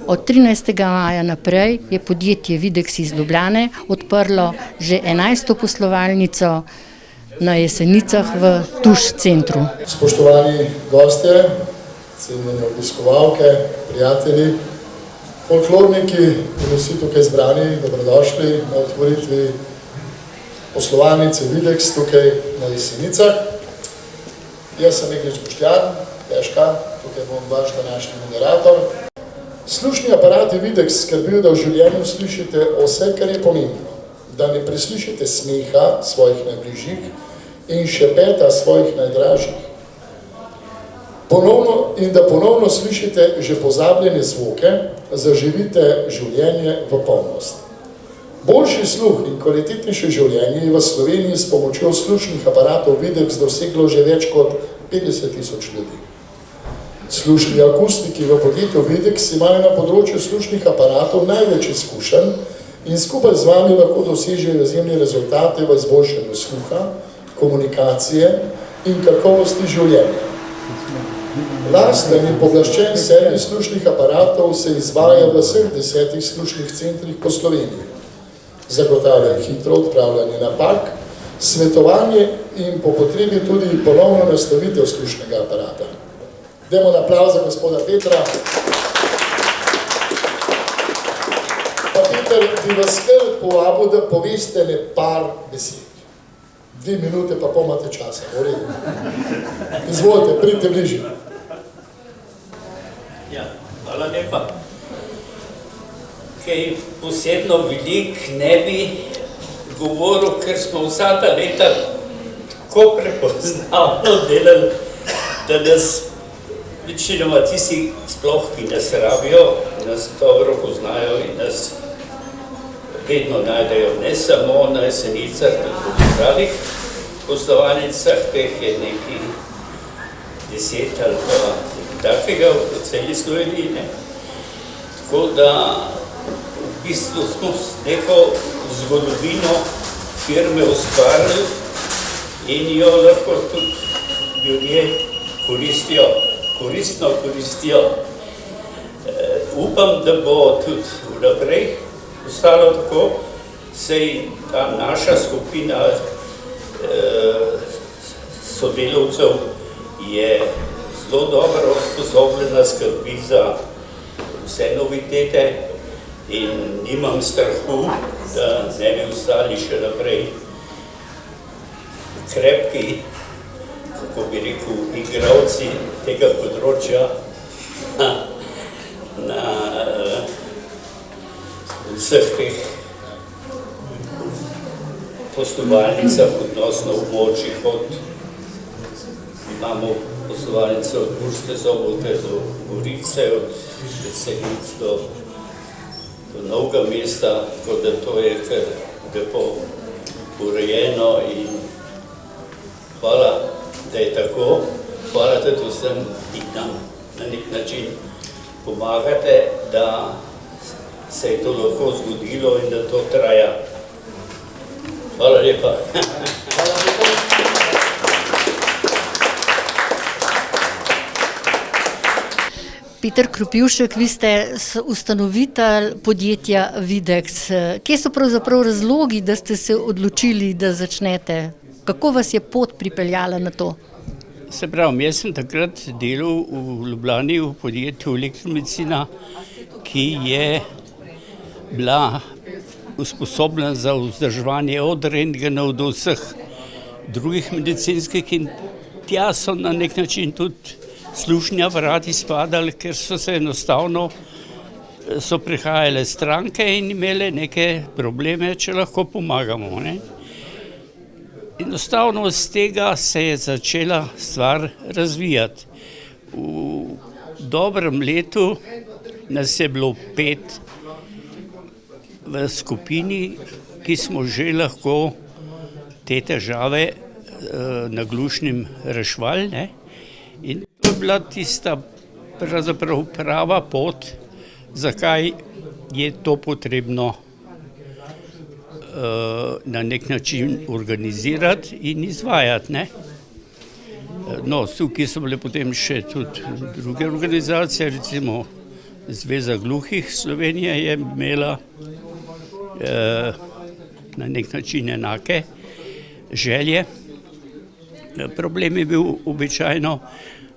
Od 13. maja naprej je podjetje Videx iz Ljubljane odprlo že 11. poslovalnico na Jesenicah v Tuš centru. Spoštovani gostje, cenjene obiskovalke, prijatelji, folklorniki in vsi tukaj zbrani, dobrodošli na otvoritvi poslovalnice Videx tukaj na Jesenicah. Jaz sem Meglič Boštjan, Peška, tukaj bom vaš današnji moderator. Slušni aparati Videx skrbijo, da v življenju slišite vse, kar je pomembno, da ne preslišite smeha svojih najbližjih in šepeta svojih najdražjih. In da ponovno slišite že pozabljene zvoke, zaživite življenje v polnost. Boljši sluh in kvalitetnejše življenje je v Sloveniji s pomočjo slušnih aparatov Videx doseglo že več kot 50.000 ljudi. Slušni akustiki v podjetju Videx imajo na področju slušnih aparatov največ izkušenj in skupaj z vami lahko dosežejo izjemne rezultate v izboljšanju sluha, komunikacije in kakovosti življenja. Lasten in pooblaščen servis slušnih aparatov se izvaja v vseh 10 slušnih centrih po Sloveniji. Zagotavlja hitro odpravljanje napak, svetovanje in po potrebi tudi ponovno nastavitev slušnega aparata. Dajmo na aplavz za gospoda Petra. Pa Peter, bi vas kar povabil, da poveste ne par besed. 2 minute pa pol imate časa, v redu. Izvolite, pridite bližje. Ja, hvala lepa. Kaj posebno velik ne bi govoril, ker smo vsa ta leta tako prepoznavno delali, da nas večinoma tisti sploh, ki nas rabijo, nas dobro poznajo in nas vedno najdejo, ne samo na Jesenicah, tudi v ostalih poslovalnicah, teh je nekaj 10 ali pa nekaj takega v celi Sloveniji. Tako da v bistvu smo neko zgodovino firme ustvarili in jo lahko tudi ljudje koristijo, koristno koristijo. Upam, da bo tudi vnaprej ostalo tako, saj ta naša skupina sodelavcev je zelo dobro usposobljena skrbi za vse novitete in nimam strahu, da ne bi ostali še naprej krepki, kako bi rekel, igralci tega področja na vseh teh poslovalnicah, odnosno območjih, imamo poslovalnice od Murske Sobote do Gorice, od Jesenic do Novega mesta, tako da to je kar lepo urejeno in hvala, da je tako. Hvala tudi vsem, ki nam na nek način pomagate, da se je to lahko zgodilo in da to traja. Hvala lepa. Peter Krupivšek, vi ste ustanovitelj podjetja Videx. Kje so pravzaprav razlogi, da ste se odločili, da začnete? Kako vas je pot pripeljala na to? Se pravi, jaz sem takrat delal v Ljubljani v podjetju Elektromedicina, ki je bila usposobljena za vzdrževanje od rentgenov do vseh drugih medicinskih in tja so na nek način tudi slušni aparati spadali, ker so se enostavno so prihajale stranke in imele neke probleme, če lahko pomagamo. Enostavno z tega se je začela stvar razvijati. V dobrem letu nas je bilo 5 v skupini, ki smo že lahko te težave naglušnim reševali. In to je bila tista pravzaprav prava pot, zakaj je to potrebno na nek način organizirati in izvajati. No, tukaj so bile potem še tudi druge organizacije, recimo Zveza gluhih Slovenije je imela na nek način enake želje. Problem je bil običajno,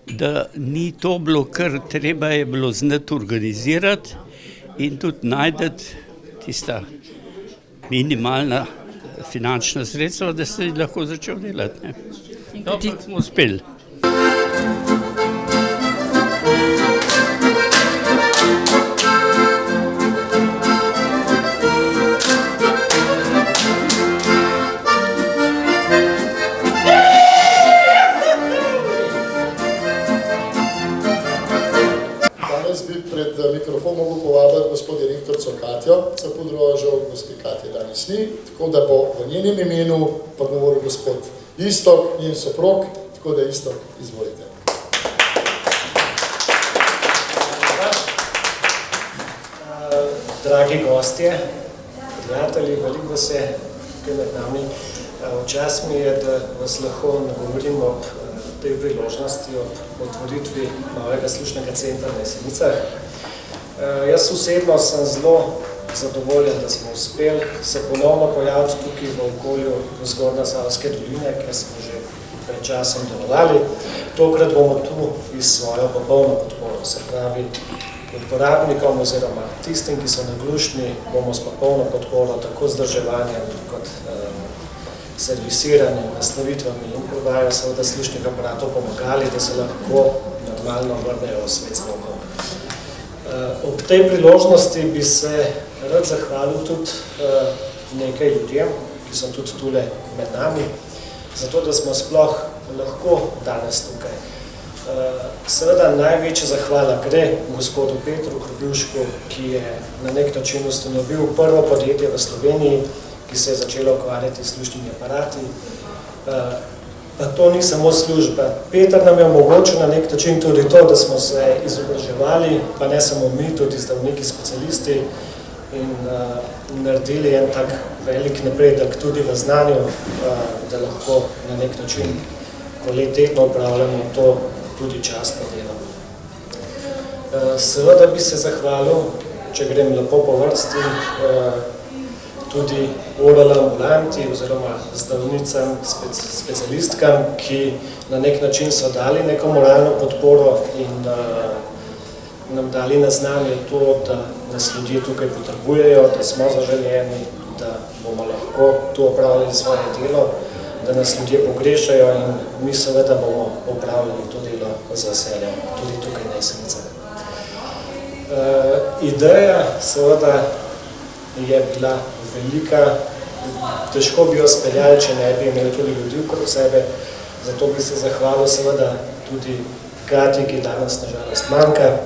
da ni to bilo kar treba, je bilo znati organizirati in tudi najti tista minimalna finančna sredstva, da se lahko začel delati. Dobro smo uspeli. Mikrofon mogu povabiti gospod direktorco Katjo Capudrovo, žal gospe Katje danes ni, tako da bo v njenem imenu pa govoril gospod Iztok, njen soprog, tako da Iztok, izvolite. Dragi gostje, prijatelji, veliko se tukaj med nami. Včas mi je, da vas lahko nagovorim ob tej priložnosti, ob otvoritvi novega slušnega centra na Jesenicah. Jaz osebno sem zelo zadovoljen, da smo uspeli se ponovno pojaviti tukaj v okolju Zgornjesavske doline, ker smo že pred časom delovali. Tokrat bomo tu iz svojo popolno podporo, se pravi uporabnikom oziroma tistim, ki so naglušni, bomo s popolno podporo tako vzdrževanjem kot servisiranjem, nastavitvami in prodajo seveda slušnih aparatov pomagali, da se lahko normalno vrnejo v svet zvokov. Ob tej priložnosti bi se rad zahvalil tudi nekaj ljudem, ki so tudi tule med nami, zato da smo sploh lahko danes tukaj. Seveda največja zahvala gre gospodu Petru Krupivšku, ki je na nek način ustanovil prvo podjetje v Sloveniji, ki se je začelo ukvarjati s slušnimi aparati. Pa to ni samo služba. Peter nam je omogočil na nek način tudi to, da smo se izobraževali, pa ne samo mi, tudi zdravniki, specialisti in naredili en tak velik napredek tudi v znanju, da lahko na nek način kvalitetno upravljamo to tudi častno delo. Seveda bi se zahvalil, če grem lepo po vrsti, tudi oral ambulanti oziroma zdravnicam, specialistkam, ki na nek način so dali neko moralno podporo in nam dali na znanje to, da nas ljudje tukaj potrebujejo, da smo zaželjeni, da bomo lahko tu opravljali svoje delo, da nas ljudje pogrešajo in mi seveda bomo opravljali to delo z veseljem, tudi tukaj na Jesenicah. Ideja seveda je bila velika, težko bi jo speljali, če ne bi imeli tudi ljudi okrog sebe, zato bi se zahvalil seveda tudi Katji, ki danes nažalost manjka.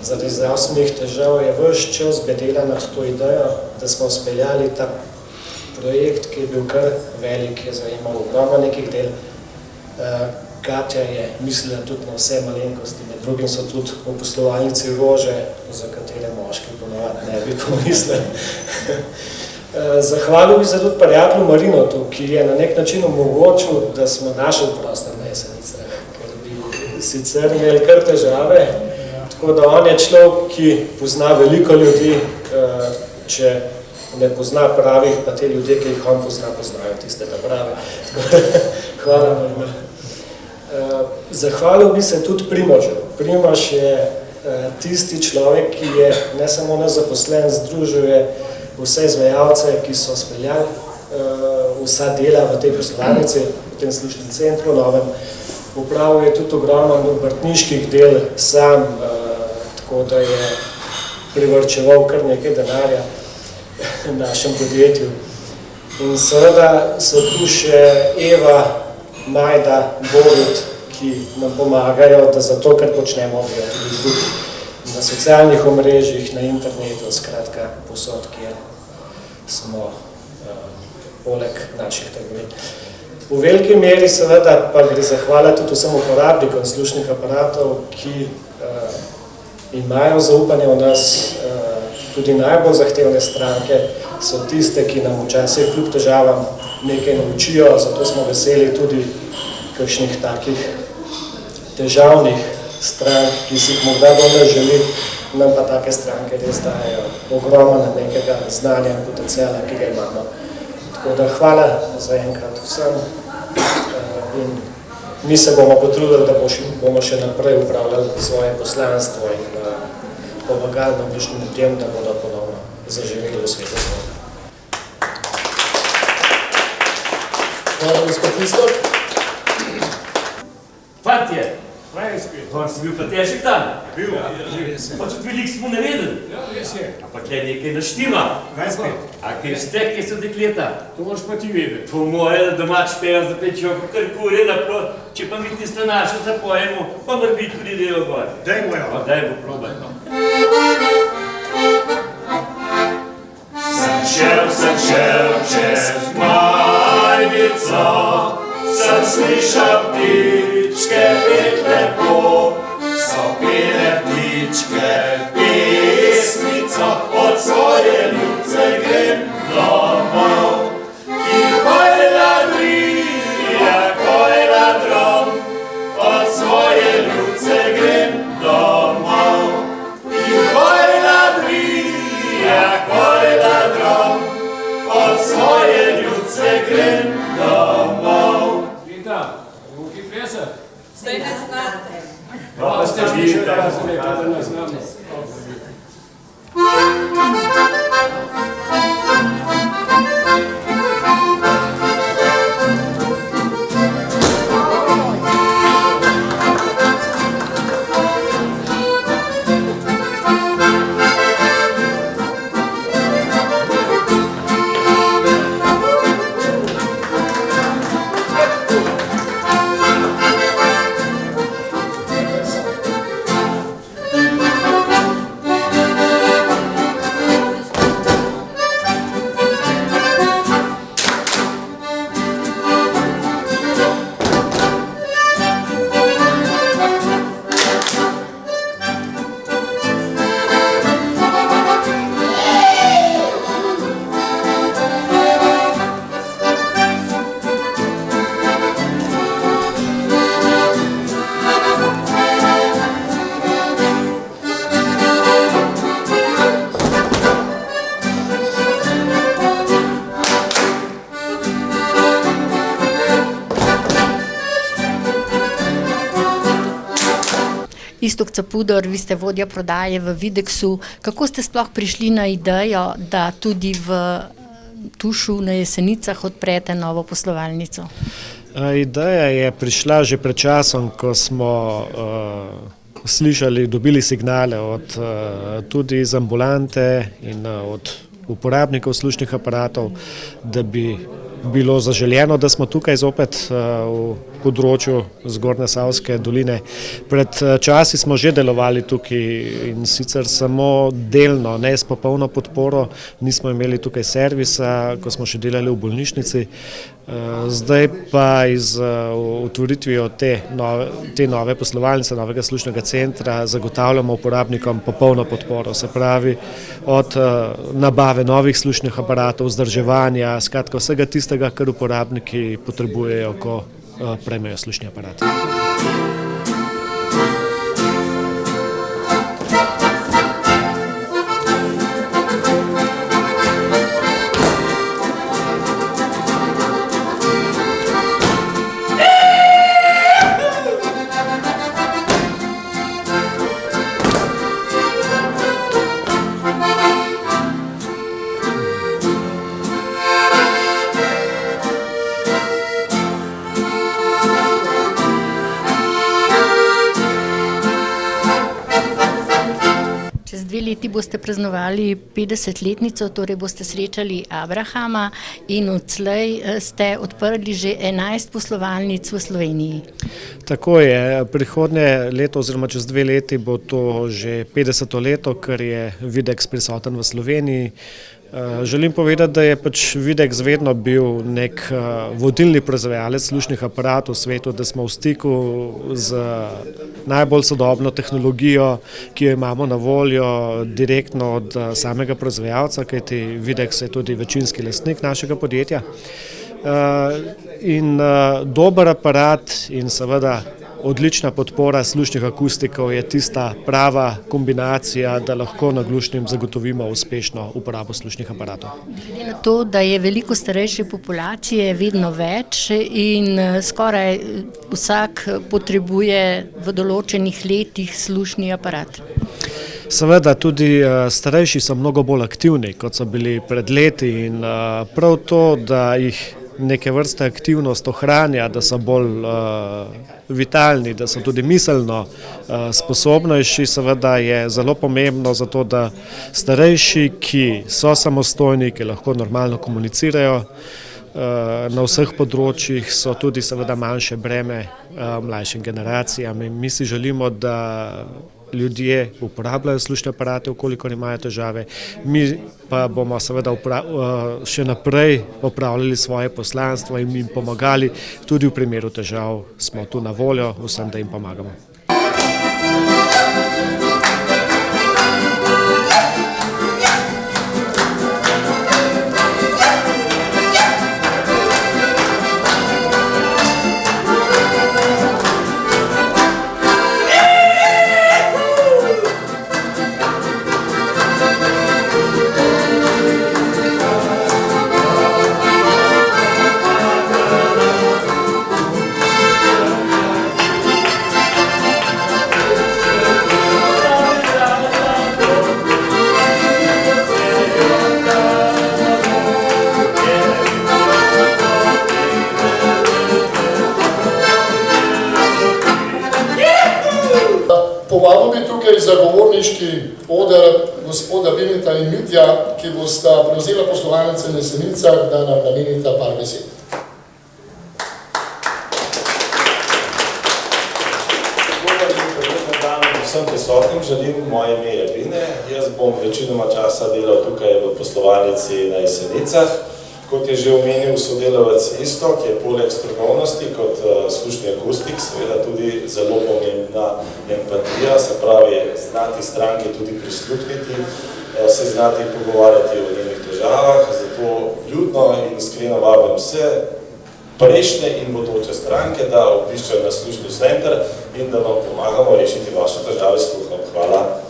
Zaradi zdravstvenih težav je ves čas bedela nad to idejo, da smo speljali ta projekt, ki je bil kar velik, je zajemal ogromno nekih del. Katja je mislila tudi na vse malenkosti, med drugim so tudi v poslovalnici rože, za katere moški ponovadi ne bi pomislili. Zahvalil bi se tudi prijatelju Marinotu, ki je na nek način omogočil, da smo našli prostor na Jesenicah, ker bi sicer imeli kar težave, tako da on je človek, ki pozna veliko ljudi, če ne pozna pravih, pa te ljudje, ki jih on pozna, poznajo tistega prave. Hvala Marino. Zahvalil bi se tudi Primožu. Primož je tisti človek, ki je ne samo nezaposlen, združuje vse izvajalce, ki so speljali vsa dela v tej poslovalnici, v tem slušnem centru novem. Upravil je tudi ogromno obrtniških del sam, tako da je privrčeval kar nekaj denarja našem podjetju. In seveda so tu še Eva, Majda, Borut, ki nam pomagajo, da zato, kar počnemo, tudi drugi na socialnih omrežjih, na internetu, skratka posod, kjer smo poleg naših trgovin. V veliki meri seveda pa gre zahvala tudi vsem uporabnikom slušnih aparatov, ki imajo zaupanje v nas, tudi najbolj zahtevne stranke so tiste, ki nam včasih kljub težavam nekaj naučijo, zato smo veseli tudi kakšnih takih težavnih strank, ki si jih morda bolj želi, nam pa take stranke res dajejo ogromno nekega znanja in potencijala, ki ga imamo. Tako da hvala za enkrat vsem in mi se bomo potrudili, da bomo še naprej upravljali svoje poslanstvo in pomagali navličnim ljudem, da bodo ponovno zaživeli v svetu zvoda. Hvala, gospod Listok. Fantje, danes si bil pa težek dan. Bil, res je. Pa tudi veliko smo ne vedeli. Ja, res je. Ampak je nekaj naštima. Kaj spet? A kaj ste, kje so dekleta? To moraš pa ti vedeti. Po moje, da domač pejo zapečejo kar kurje naprot, če pa mi tisto našo zapojemo, pa mora biti tudi delo gor. Dajmo jo. Pa daj bo probaj, no. Sem šel čez Majnico, sem slišal ptičke pet lepo, so pele ptičke pesnico, od svoje ljubce grem domov. In hojla drija, hojla drom, od svoje ljubce grem domov. In hojla drija, hojla drom, od svoje ljubce grem domov. Vita, muki plesa? Saj ne znate. Pa ste vi, da ne znamo. Iztok Capudor, vi ste vodja prodaje v Videxu. Kako ste sploh prišli na idejo, da tudi v Tušu na Jesenicah odprete novo poslovalnico? Ideja je prišla že pred časom, ko smo slišali, dobili signale tudi iz ambulante in od uporabnikov slušnih aparatov, da bi bilo zaželjeno, da smo tukaj zopet v področju Zgornje Savske doline. Pred časi smo že delovali tukaj in sicer samo delno, ne s popolno podporo, nismo imeli tukaj servisa, ko smo še delali v bolnišnici. Zdaj pa z otvoritvijo te nove poslovalnice, novega slušnega centra zagotavljamo uporabnikom popolno podporo, se pravi od nabave novih slušnih aparatov, vzdrževanja, skratka vsega tistega, kar uporabniki potrebujejo, ko prejmejo slušni aparat. Čez 2 leti boste praznovali 50-letnico, torej boste srečali Abrahama in odslej ste odprli že 11 poslovalnic v Sloveniji. Tako je, prihodnje leto oziroma čez 2 leti bo to že 50. leto, ker je Videx prisoten v Sloveniji. Želim povedati, da je Videx vedno bil nek vodilni proizvajalec slušnih aparatov v svetu, da smo v stiku z najbolj sodobno tehnologijo, ki jo imamo na voljo direktno od samega proizvajalca, kajti Videx je tudi večinski lastnik našega podjetja. In dober aparat in seveda odlična podpora slušnih akustikov je tista prava kombinacija, da lahko naglušnim zagotovimo uspešno uporabo slušnih aparatov. Glede na to, da je veliko starejše populacije vedno več in skoraj vsak potrebuje v določenih letih slušni aparat. Seveda tudi starejši so mnogo bolj aktivni, kot so bili pred leti in prav to, da jih neke vrste aktivnost ohranja, da so bolj vitalni, da so tudi miselno sposobnejši, seveda je zelo pomembno zato, da starejši, ki so samostojni, ki lahko normalno komunicirajo na vseh področjih, so tudi seveda manjše breme mlajšim generacijam in mi si želimo, da ljudje uporabljajo slušne aparate, ukolikor imajo težave. Mi pa bomo seveda še naprej opravljali svoje poslanstvo in jim pomagali. Tudi v primeru težav smo tu na voljo vsem, da jim pomagamo. Povabil bi tukaj zagovorniški oder gospoda Vineta in Mitja, ki bosta prevzela poslovalnice na Jesenicah, da nam namenita par besed. Dober dan vsem prisotnim, želim, moje ime je Vine. Jaz bom večinoma časa delal tukaj v poslovalnici na Jesenicah. Kot je že omenil sodelavec Iztok, je poleg strokovnosti kot slušni akustik seveda tudi zelo pomembna empatija, se pravi znati stranki tudi prisluhniti, se znati pogovarjati o njenih težavah, zato vljudno in iskreno vabim vse prejšnje in bodoče stranke, da obiščajo naš slušni center in da vam pomagamo rešiti vaše težave s sluhom. Hvala.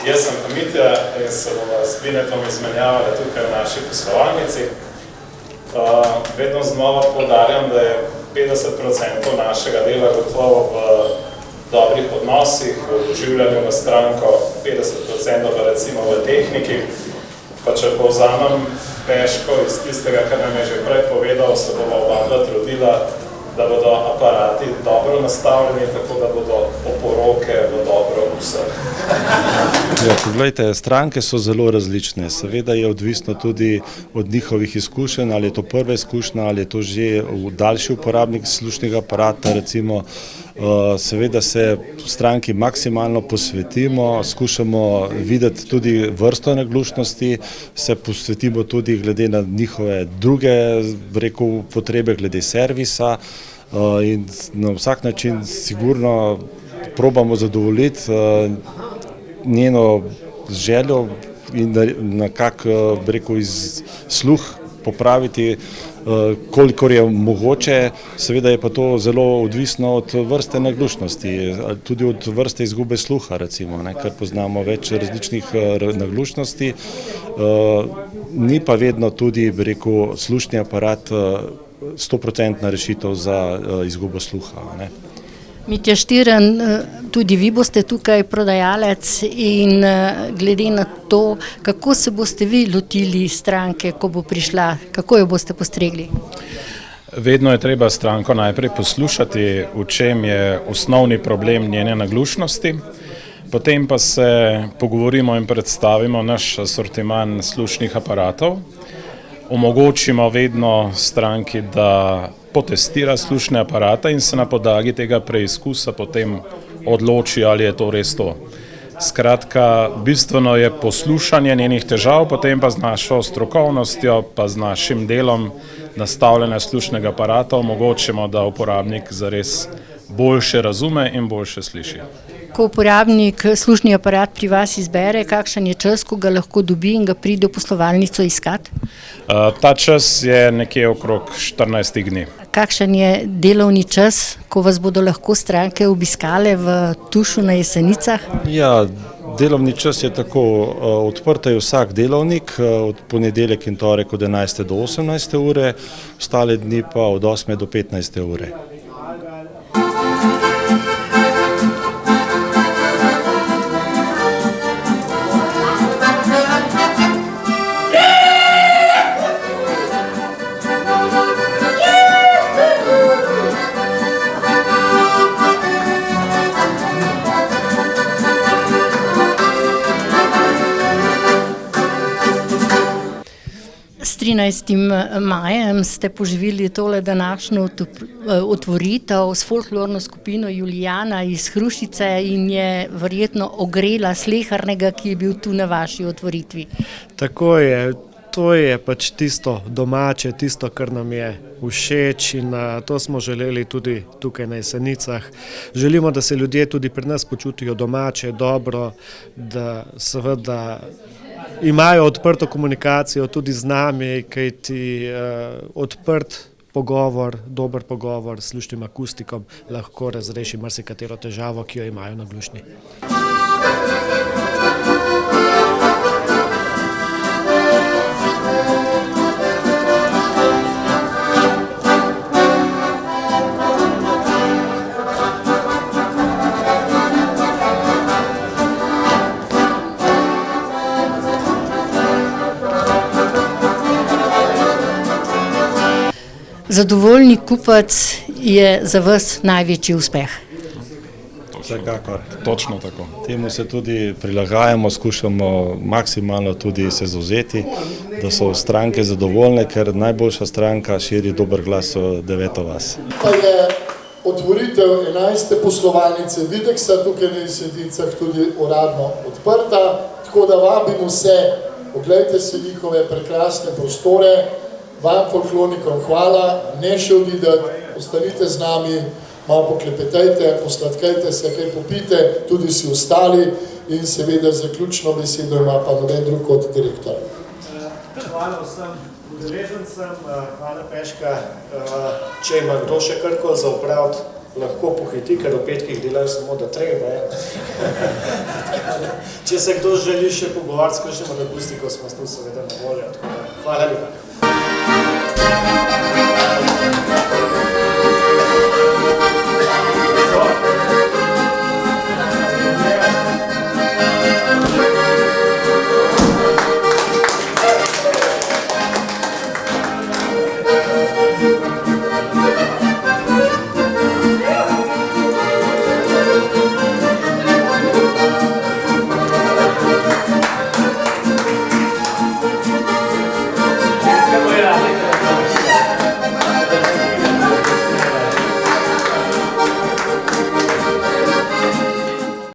Jaz sem Mitja in se bomo s Vinetom izmenjavali tukaj v naši poslovalnici. Vedno znova poudarjam, da je 50% našega dela gotovo v dobrih odnosih, v doživljanju na stranko, 50% pa recimo v tehniki. Pa če povzamem Peško iz tistega, kar nam je že prej povedal, se bomo oba trudila, da bodo aparati dobro nastavljeni, tako da bodo oporoke v dobro vseh. Ja, poglejte, stranke so zelo različne. Seveda je odvisno tudi od njihovih izkušenj, ali je to prva izkušnja, ali je to že daljši uporabnik slušnega aparata, recimo. Seveda se stranki maksimalno posvetimo, skušamo videti tudi vrsto naglušnosti, se posvetimo tudi glede na njihove druge, rekel, potrebe glede servisa in na vsak način sigurno probamo zadovoljiti njeno željo in nekako, rekel, iz sluh popraviti, kolikor je mogoče. Seveda je pa to zelo odvisno od vrste naglušnosti, tudi od vrste izgube sluha, recimo, ker poznamo več različnih naglušnosti. Ni pa vedno tudi, bi rekel, slušni aparat 100% rešitev za izgubo sluha. Mitja Štiren, tudi vi boste tukaj prodajalec in glede na to, kako se boste vi lotili stranke, ko bo prišla, kako jo boste postregli? Vedno je treba stranko najprej poslušati, v čem je osnovni problem njene naglušnosti, potem pa se pogovorimo in predstavimo naš asortiman slušnih aparatov, omogočimo vedno stranki, da potestira slušne aparate in se na podlagi tega preizkusa potem odloči, ali je to res to. Skratka, bistveno je poslušanje njenih težav, potem pa z našo strokovnostjo, pa z našim delom nastavljanja slušnega aparata omogočimo, da uporabnik zares boljše razume in boljše sliši. Ko uporabnik slušni aparat pri vas izbere, kakšen je čas, ko ga lahko dobi in ga pride v poslovalnico iskat? Ta čas je nekje okrog 14 dni. kakšen je delovni čas, ko vas bodo lahko stranke obiskale v Tušu na Jesenicah? Ja, delovni čas je tako, odprta je vsak delovnik, od ponedeljek in torek od 11. do 18. ure, ostale dni pa od 8. do 15. ure. S 13. majem ste poživili tole današnjo otvoritev s folklorno skupino Julijana iz Hrušice in je verjetno ogrela slehernega, ki je bil tu na vaši otvoritvi. Tako je, to je pač tisto domače, tisto, kar nam je všeč in to smo želeli tudi tukaj na Jesenicah. Želimo, da se ljudje tudi pri nas počutijo domače, dobro, da seveda imajo odprto komunikacijo tudi z nami, kajti odprt pogovor, dober pogovor s slušnim akustikom lahko razreši marsikatero težavo, ki jo imajo naglušni. Zadovoljni kupac je za vas največji uspeh. Vsekakor. Točno tako. Temu se tudi prilagajamo, skušamo maksimalno tudi se zavzeti, da so stranke zadovoljne, ker najboljša stranka širi dober glas v deveto vas. Pa je otvoritev 11. poslovalnice Videksa tukaj na Jesenicah tudi uradno odprta, tako da vabim vse, oglejte si njihove prekrasne prostore. Vam, folklornikom, hvala, ne še odideti, ostanite z nami, malo poklepetajte, posladkajte se, kaj popite, tudi si ostali in seveda zaključno besedo ima pa noben drug kot direktor. Hvala vsem udeležencem, hvala Peška, če ima kdo še karko za opraviti, lahko pohiti, ker v petkih delajo samo da treba. Če se kdo želi še pogovarjati s kakšnim akustikom, smo tu seveda na voljo. Hvala lepa.